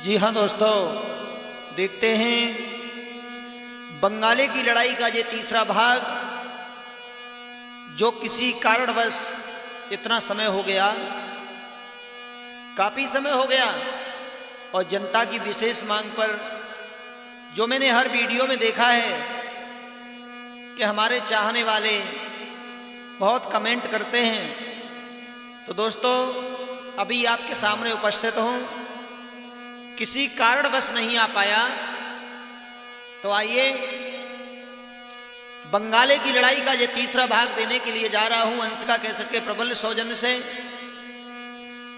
जी हाँ दोस्तों, देखते हैं बंगाली की लड़ाई का ये तीसरा भाग, जो किसी कारणवश इतना समय हो गया, काफ़ी समय हो गया और जनता की विशेष मांग पर जो मैंने हर वीडियो में देखा है कि हमारे चाहने वाले बहुत कमेंट करते हैं। तो दोस्तों, अभी आपके सामने उपस्थित हूँ, किसी कारणवश नहीं आ पाया, तो आइए बंगाली की लड़ाई का ये तीसरा भाग देने के लिए जा रहा हूं अंशिका कैसेट के प्रबल सौजन्य से।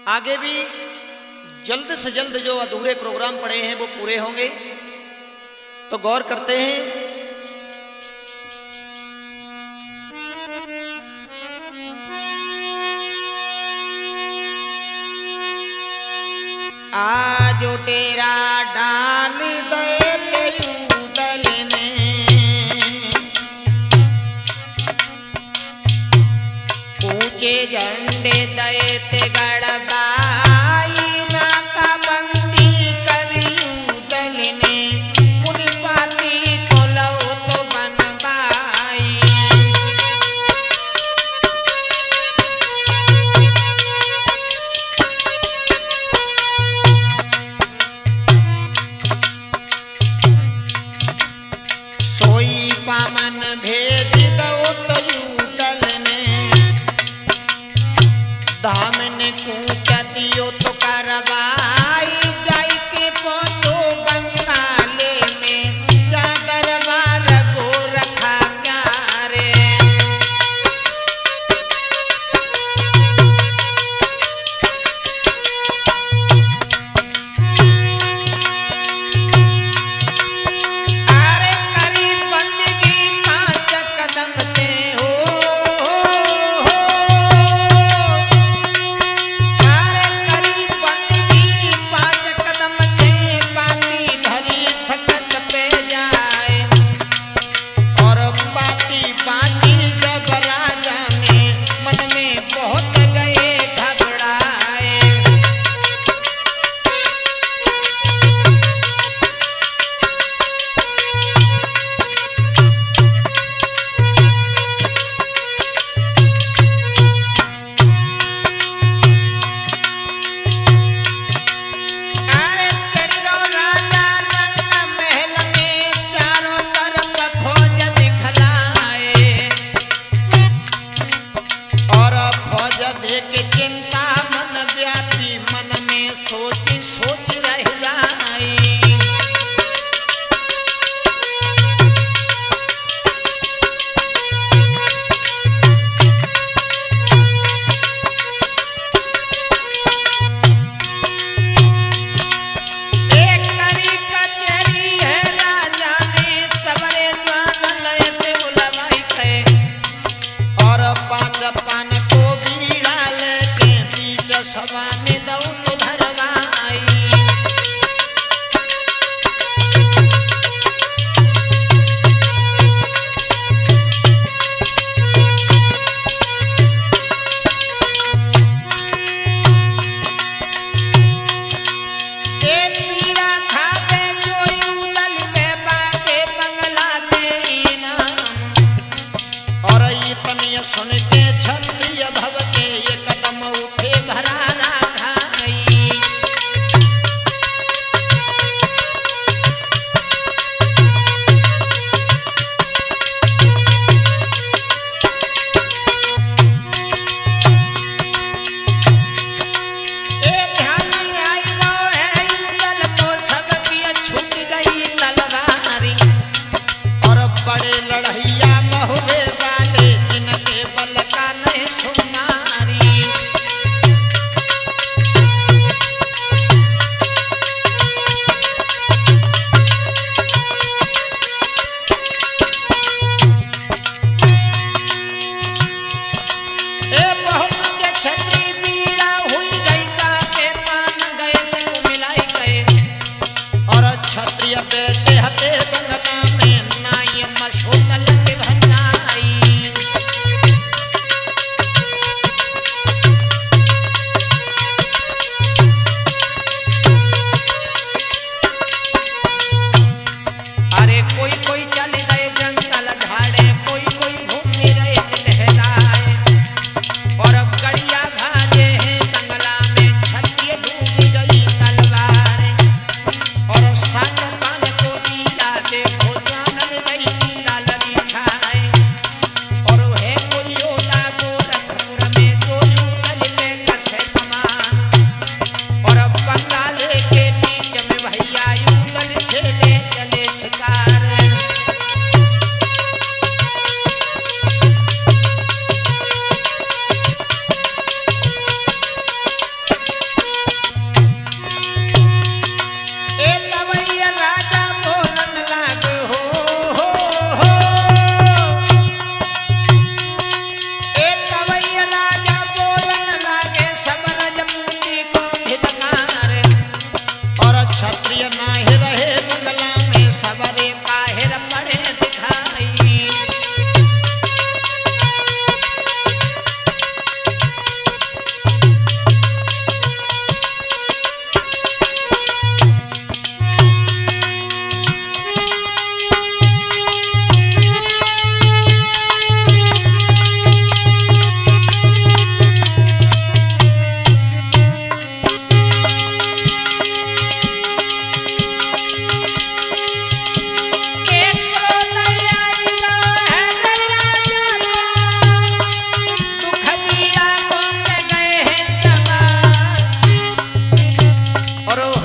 आगे भी जल्द से जल्द जो अधूरे प्रोग्राम पड़े हैं वो पूरे होंगे, तो गौर करते हैं। आज तेरा डाल दे उदल ने, ऊंचे झंडे दे गड़बाई नाका बंदी करी उदल ने, पुलिपाती को लो तो बनवाई। पामन भेज दो तो यूदल ने, दामन कूच दियो तो करवाई। जाई के पहुंचो बंगाले में, जा दरबार को रखा प्यारे।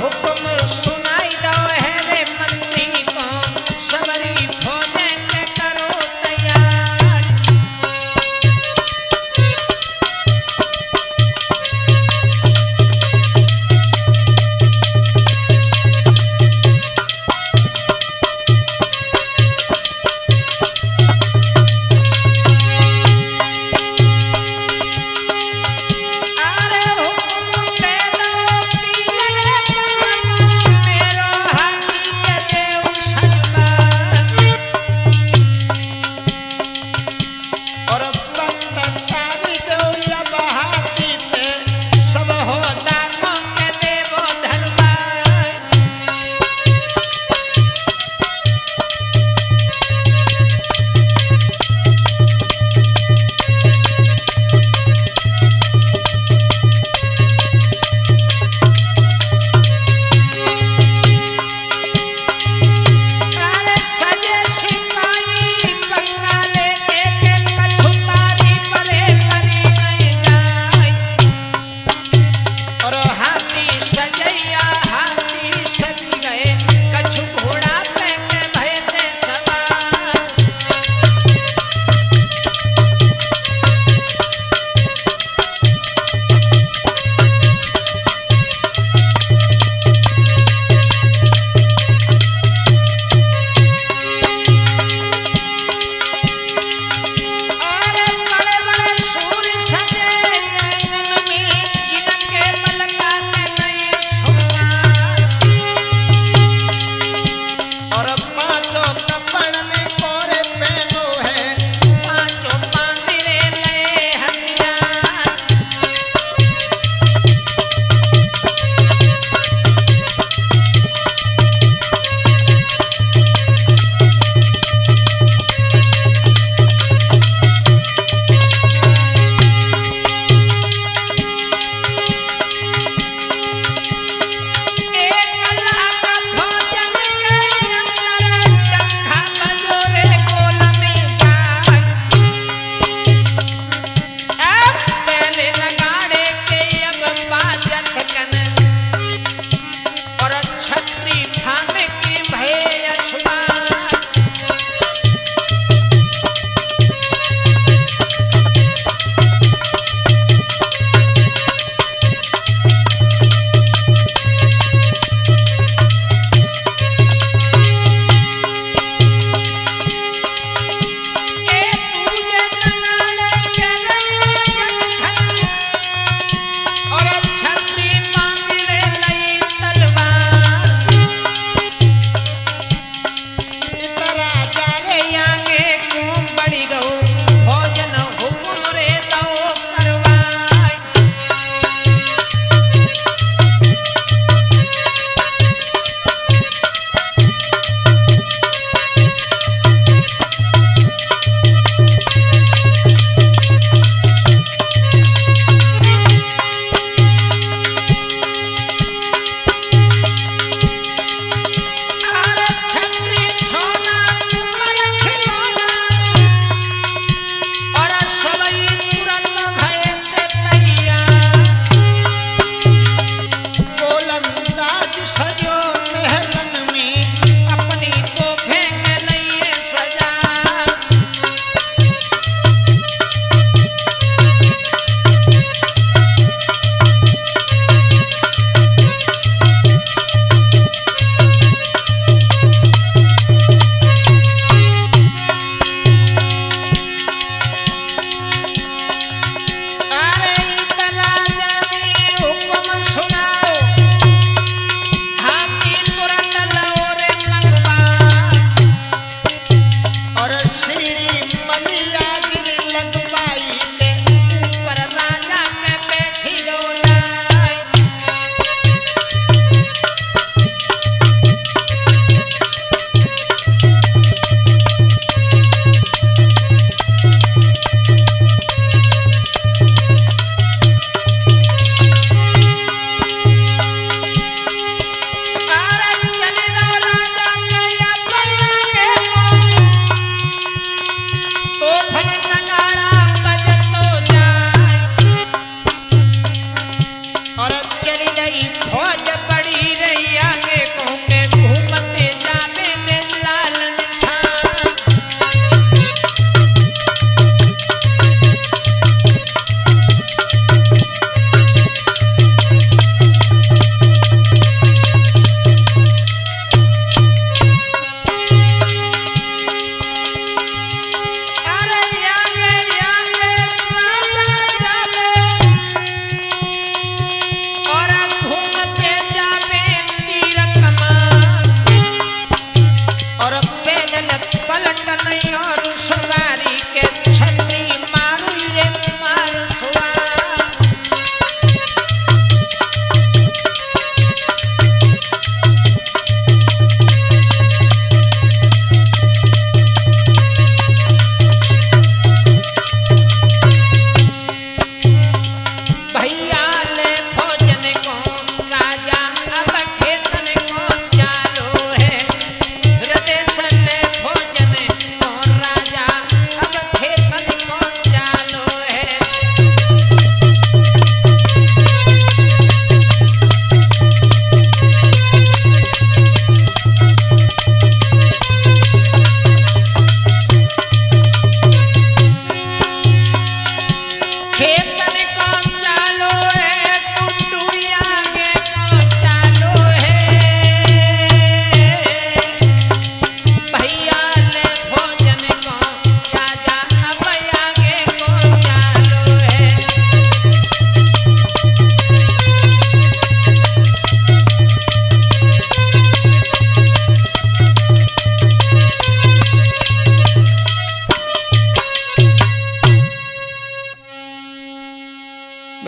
हुक्म सुनाई दो है रे मंत्री को सबरी फौज के करो तैयार। अरे हुक्म दे दो पीर रे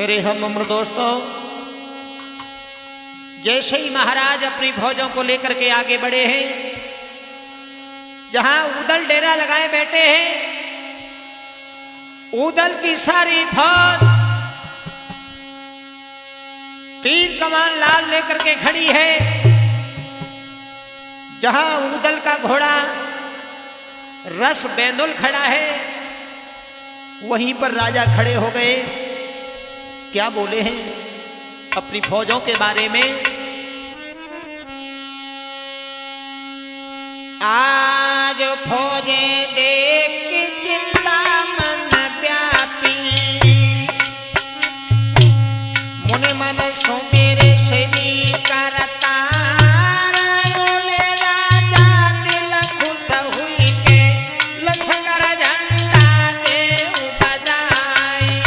मेरे हम उम्र दोस्तों, जैसे ही महाराज अपनी फौजों को लेकर के आगे बढ़े हैं, जहां उदल डेरा लगाए बैठे हैं, उदल की सारी फौज तीर कमान लाल लेकर के खड़ी है। जहां उदल का घोड़ा रस बेंदुल खड़ा है, वहीं पर राजा खड़े हो गए। क्या बोले हैं अपनी फौजों के बारे में? आज फौजे देख के चिंता मन व्यापी, मुने मन सो मेरे सेवी करता, बोले राजा दिल खुश हुई के लश्कर झंडा दे बजाए।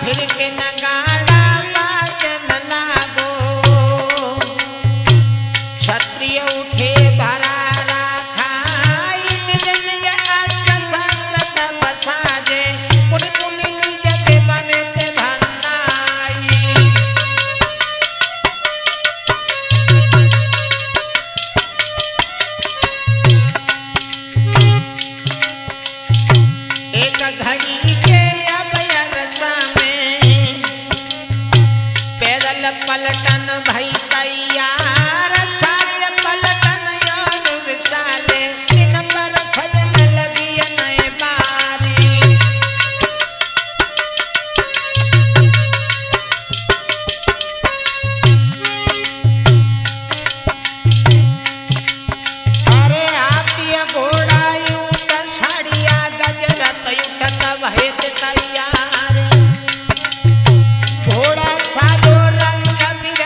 फिर के नगाड़ा बाजन लागो, क्षत्रिय उठे भरा राखाई, निज निज अस्त्र संगत बसाजे, पुनि पुनि निज के बनते भंडाई। एक घड़ी के अभयरसा में पैदल पलटन भई तैयार, सारे पलटन यार विशाले, इन पर सजन लगी नए बारी। अरे हाथी घोड़ा ऊंट साड़िया गजरत उठत भयत तैयार, घोड़ा साजो रंग बिरंग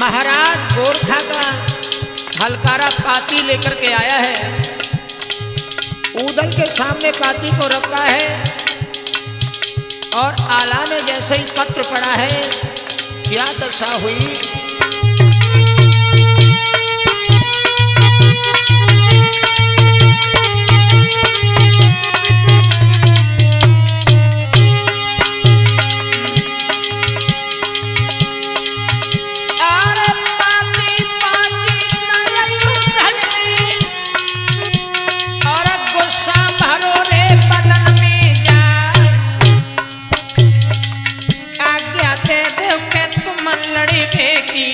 महाराज गोरखा का हलकारा पाती लेकर के आया है। ऊदल के सामने पाती को रखा है और आला में जैसे ही पत्र पड़ा है, क्या दशा हुई। लड़ी के की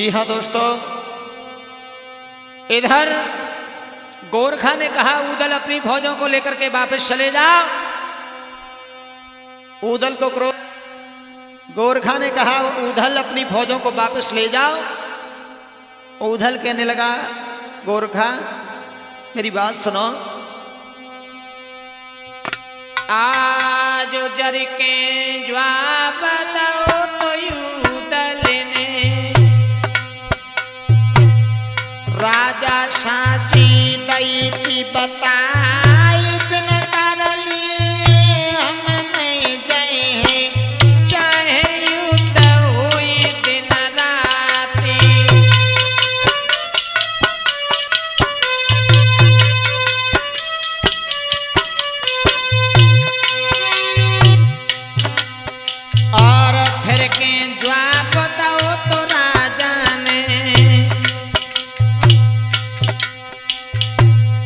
जी हाँ दोस्तों, इधर गोरखा ने कहा ऊदल अपनी फौजों को लेकर के वापस चले जाओ। ऊदल को क्रोध, गोरखा ने कहा ऊदल अपनी फौजों को वापस ले जाओ। ऊदल कहने लगा गोरखा मेरी बात सुनो। आज जर के जवाब दो तो ऊदल ने राजा साची दैती बताई बिन कर लिए हम नहीं जाए चाहे युद्ध हुई दिन राती। और फिर के जवाब दो तो राजा ने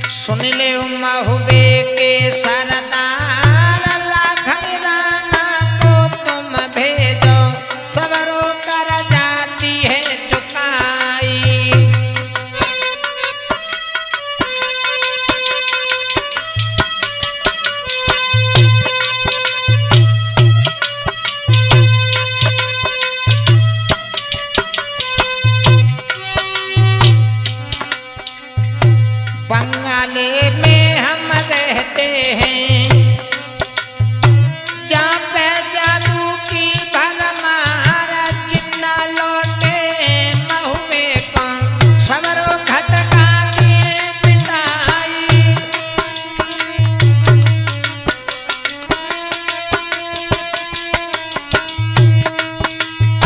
सुन ले महुबे के सरदार लाखन राणा को तुम भेजो सबरो कर जाती है चुकाई। बंगाले में हम रहते हैं जहाँ पे जादू की भरमार जिन्ना लौटे महुबे को सबरो खटका दिए पिटाई।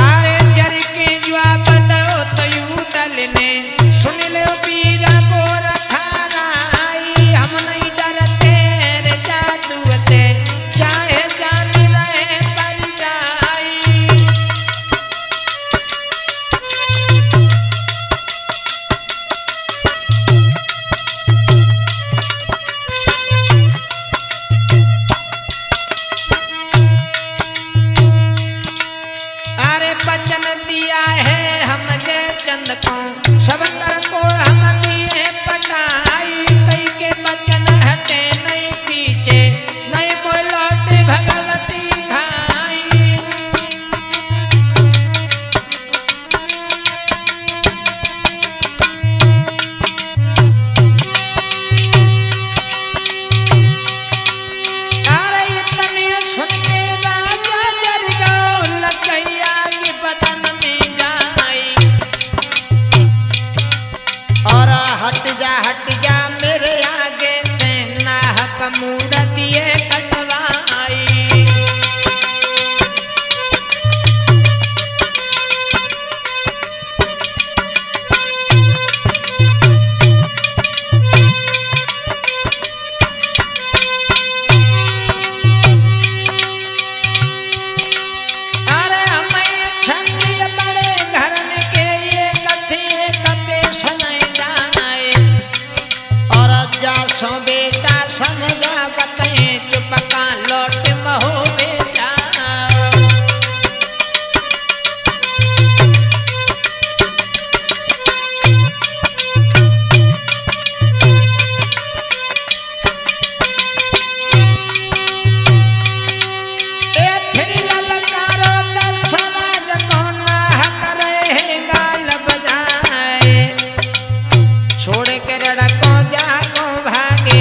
अरे जर के जवाब दो तो ऊदल ने सुन ले पीरा गोरखा राई हम नहीं डरते रे जादू ते चाहे जान रहे पर जाई। अरे वचन दिया है हमने चंद को सब कर को हम दिए पटाई कई के वचन हटे नहीं पीछे नहीं कोई लौटे भगवती खाई। अरे इतने सुन के राजा जर गो लगैया के बदन में जाई। और हट जा मेरे आगे से नाहक मूर्तिए कटवाई। अरे हमें छंदी बड़े घरन के ये कथे कपे सुनाई जाए। और जा सो बेटा समझा कते चुपका लौट महुबे जाओ। ए फिर ललकारो दशराज को नाहक रहेगा लब जाए छोड़ के रड़को जाको भागे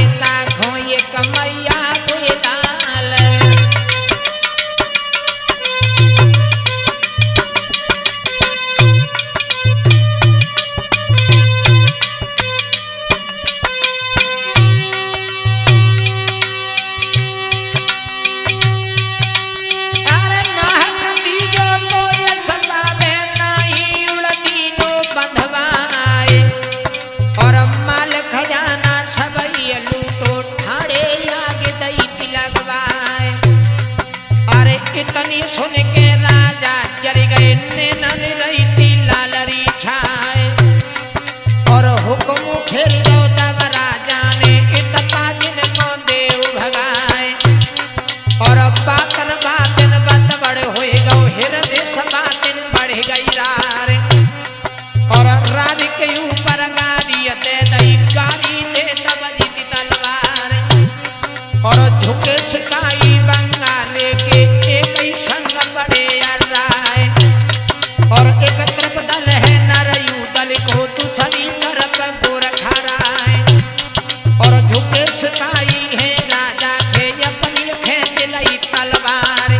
सिपाही है राजा के अपनी खेच लई तलवार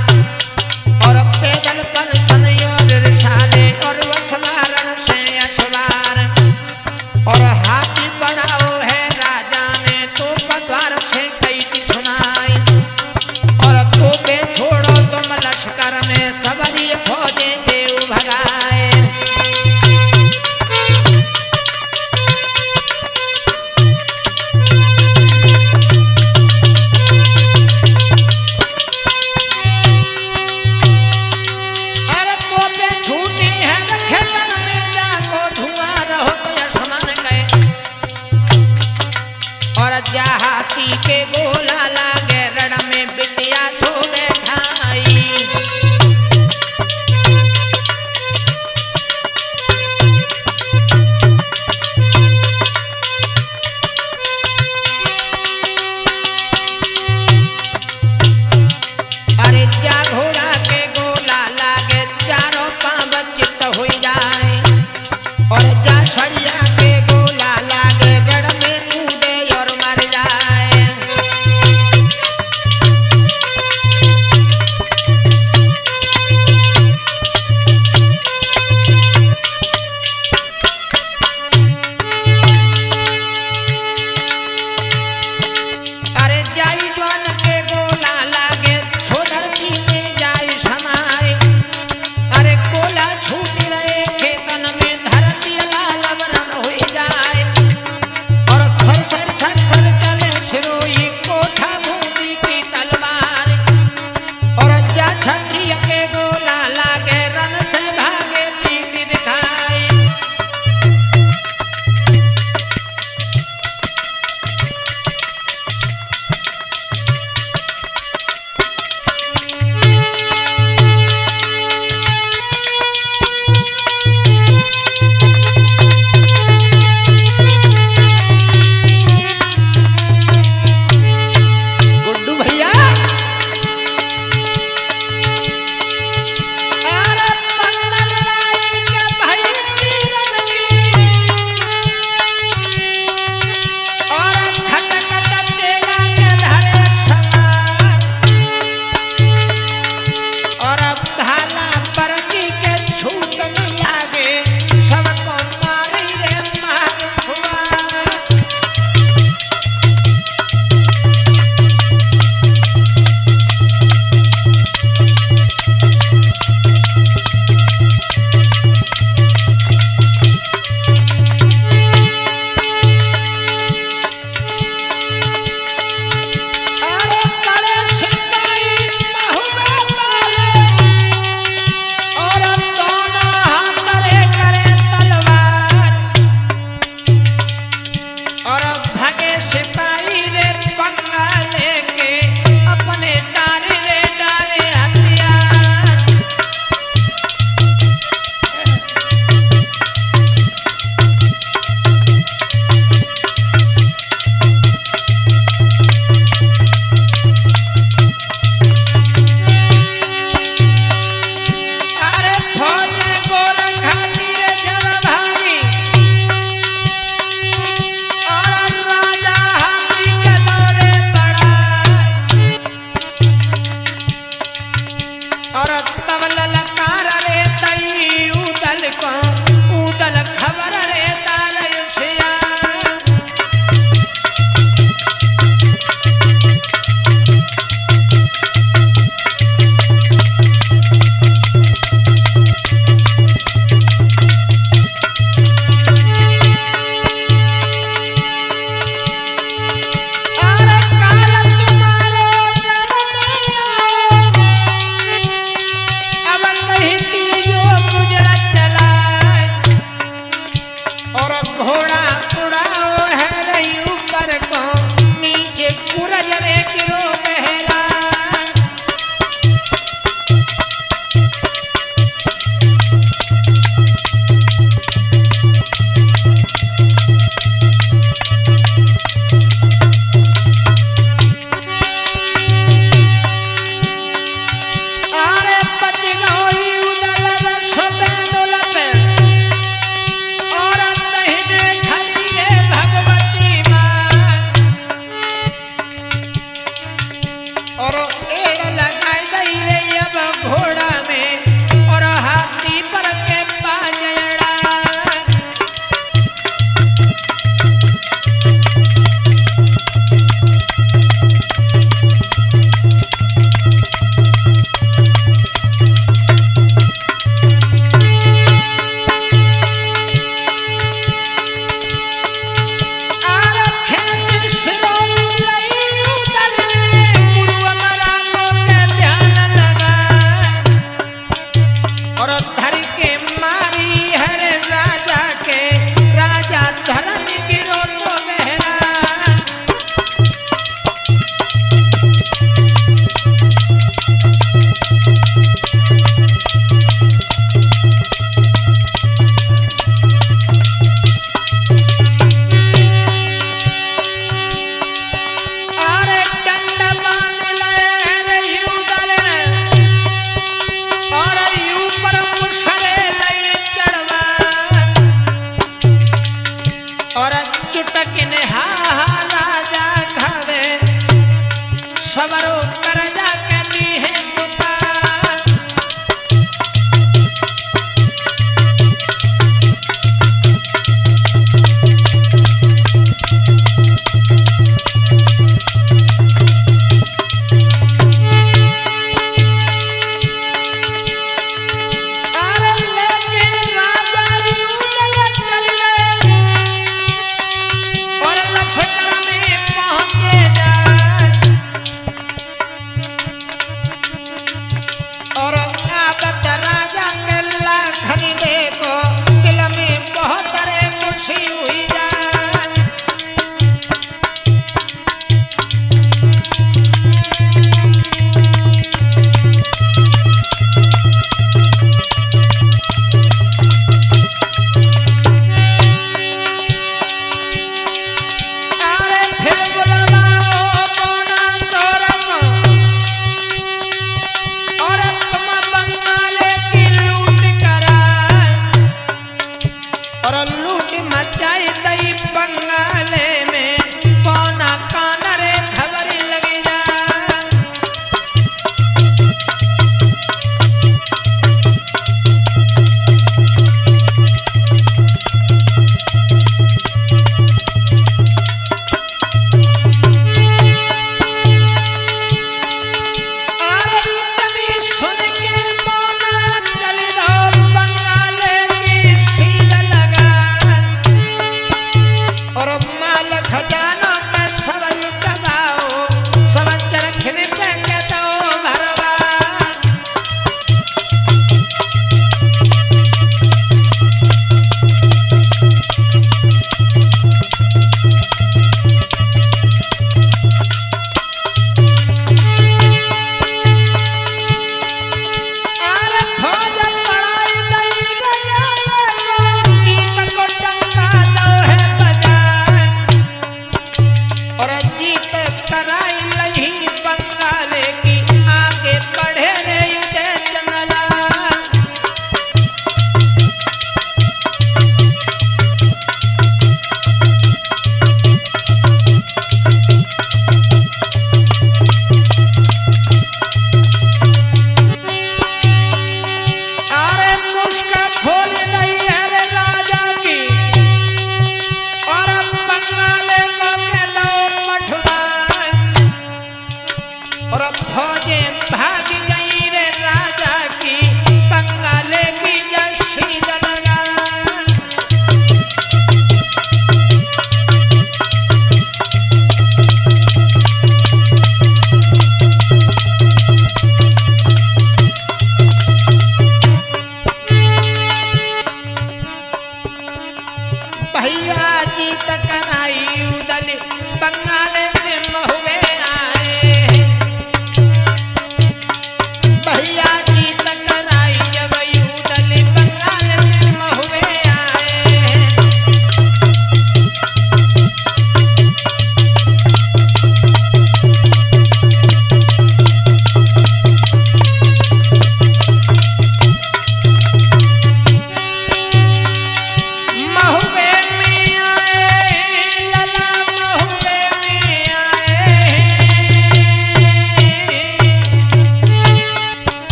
और पैदल पर सनयोर रिसाले और वसवारण से असवार और हाथी बढ़ाओ है राजा ने तो पद्वार से कई की सुनाई और तो पे छोड़ो तुम लश्कर में सबरी फौजें देव भगाए। अरे तो पे छूटी है खेतन में जाको धुआं रहो तो आसमान गए और जहाती के गोला लागे रण में बिटिया सो बैठाई। अरे जा घोड़ा के गोला लागे चारों पांव चित्त हो जाए और जा सड़िया के गोला लागे रण में कूदे और मर जाए। अरे जाई जौन के गोला लागे छो धरती में जाई समाए। अरे गोला छूट रहे खेतन में धरती लाल वरण हो जाए और सर सर सर सर चले सिरोही कोठा बूंदी की तलवार और जा क्षत्रिय के गोला लागे रन से भागे प्रीति दिखाई। गुड्डू भैया अरे मंगल लड़ाई के भाई तीरन की और खटखट तेगा के धरे सवार और भाला परजी के छूटने लागे सबको मारी रे मार फुआर। अरे बड़े सिपाही महुआ पाले और दोनों हाथ रे करे तलवार और भगे सिपाही रे पंगा लेके अपने डारे रे डारे हथियार। अरे फौजे गोरखा तीरे जब भागी और राजा हाथ हा हा राजा घरे सवरो